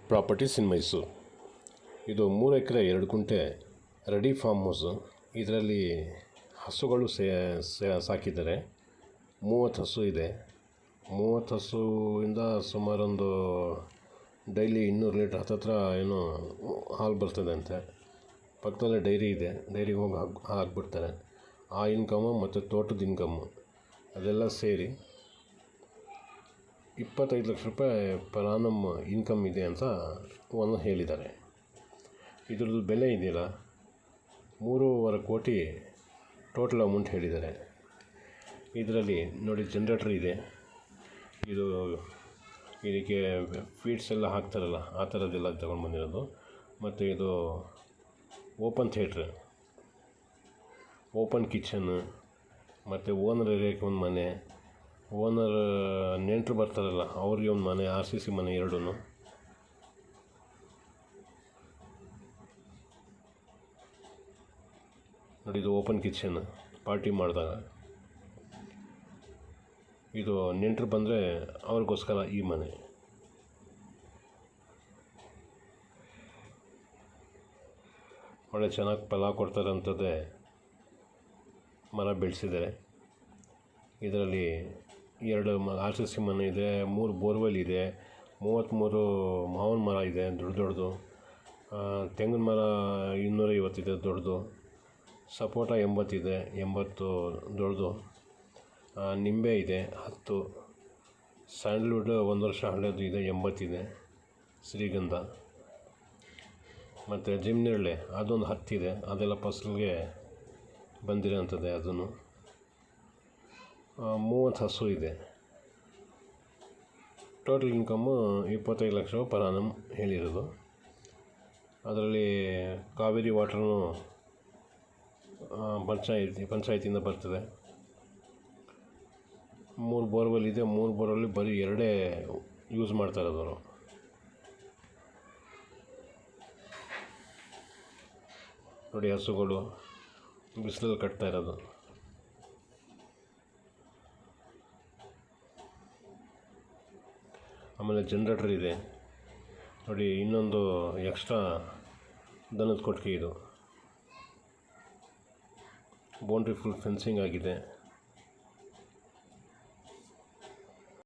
Properties ಇನ್ ಮೈಸೂರು. ಇದು 3 ಎಕರೆ 2 ಗುಂಟೆ ready form house. ಇದರಲ್ಲಿ ಹಸುಗಳು ಸಾಕಿದ್ದಾರೆ. 30 ಹಸು ಇದೆ. 30 ಹಸುವಿಂದ ಸುಮಾರೊಂದು ಡೈಲಿ 200 ಲೀಟ್ರ್ ಹತ್ತತ್ರ ಏನೋ ಹಾಲು ಬರ್ತದೆ ಅಂತೆ. ಪಕ್ಕದಲ್ಲೇ ಡೈರಿ ಇದೆ. ಡೈರಿಗೆ ಹೋಗಿ ಹಾಕ್ಬಿಡ್ತಾರೆ. ಆ ಇನ್ಕಮ್ಮು ಮತ್ತು ತೋಟದ ಇನ್ಕಮ್ಮು ಅದೆಲ್ಲ ಸೇರಿ 25 ಲಕ್ಷ ರೂಪಾಯಿ ಪರ್ ಆನಮ್ ಇನ್ಕಮ್ ಇದೆ ಅಂತ ಒಂದು ಹೇಳಿದ್ದಾರೆ. ಇದ್ರದ್ದು ಬೆಲೆ ಇದೆಯಲ್ಲ 3.25 ಕೋಟಿ ಟೋಟಲ್ ಅಮೌಂಟ್ ಹೇಳಿದ್ದಾರೆ. ಇದರಲ್ಲಿ ನೋಡಿ ಜನ್ರೇಟರ್ ಇದೆ. ಇದಕ್ಕೆ ಫೀಡ್ಸ್ ಎಲ್ಲ ಹಾಕ್ತಾರಲ್ಲ ಆ ಥರದ್ದೆಲ್ಲ ತಗೊಂಡು ಬಂದಿರೋದು. ಮತ್ತು ಇದು ಓಪನ್ ಥಿಯೇಟ್ರ್, ಓಪನ್ ಕಿಚನ್, ಮತ್ತು ಓನರ್ ಏರಿಯಾಕ್ಕೆ ಒಂದು ಮನೆ, ಓನರ್ ನೆಂಟರು ಬರ್ತಾರಲ್ಲ ಅವ್ರಿಗೆ ಒಂದು ಮನೆ, RCC ಮನೆ ಎರಡೂ. ನೋಡಿ ಇದು ಓಪನ್ ಕಿಚನ್, ಪಾರ್ಟಿ ಮಾಡಿದಾಗ ಇದು ನೆಂಟರು ಬಂದರೆ ಅವ್ರಿಗೋಸ್ಕರ ಈ ಮನೆ. ಒಳ್ಳೆ ಚೆನ್ನಾಗಿ ಫಲ ಕೊಡ್ತಾರಂಥದ್ದೇ ಮರ ಬೆಳೆಸಿದ್ದಾರೆ. ಇದರಲ್ಲಿ 2 RCC ಮನೆ ಇದೆ, 3 ಬೋರ್ವೆಲ್ ಇದೆ, 33 ಮಾವಿನ ಮರ ಇದೆ ದೊಡ್ಡದು. ತೆಂಗಿನ ಮರ 250 ಇದೆ ದೊಡ್ಡದು. ಸಪೋಟ 80 ಇದೆ, 80 ದೊಡ್ಡದು. ನಿಂಬೆ ಇದೆ 10. ಸ್ಯಾಂಡಲ್ವುಡ್ 1 ವರ್ಷ ಹಳೆಯದು ಇದೆ 80 ಇದೆ. ಶ್ರೀಗಂಧ ಮತ್ತು ಜಿಮ್ನೆರಳೆ ಅದೊಂದು 10 ಇದೆ. ಅದೆಲ್ಲ ಫಸಲಿಗೆ ಬಂದಿರೋಂಥದ್ದೇ. ಅದನ್ನು 30 ಹಸು ಇದೆ. Total income 25 lakh per annum ಹೇಳಿರೋದು. ಅದರಲ್ಲಿ ಕಾವೇರಿ ವಾಟ್ರೂ ಪಂಚಾಯತಿಯಿಂದ ಬರ್ತದೆ. 3 ಬೋರ್ವೆಲ್ ಇದೆ. 3 ಬೋರಲ್ಲಿ ಬರೀ 2 ಯೂಸ್ ಮಾಡ್ತಾ ಇರೋದವರು. ನೋಡಿ ಹಸುಗಳು ಬಿಸಿಲಲ್ಲಿ ಕಟ್ತಾ ಇರೋದು. ಆಮೇಲೆ ಜನ್ರೇಟರ್ ಇದೆ ನೋಡಿ. ಇನ್ನೊಂದು ಎಕ್ಸ್ಟ್ರಾ ದನದ ಕೊಟ್ಟಿಗೆ. ಇದು ಬೌಂಡ್ರಿ ಫುಲ್ ಫೆನ್ಸಿಂಗ್ ಆಗಿದೆ.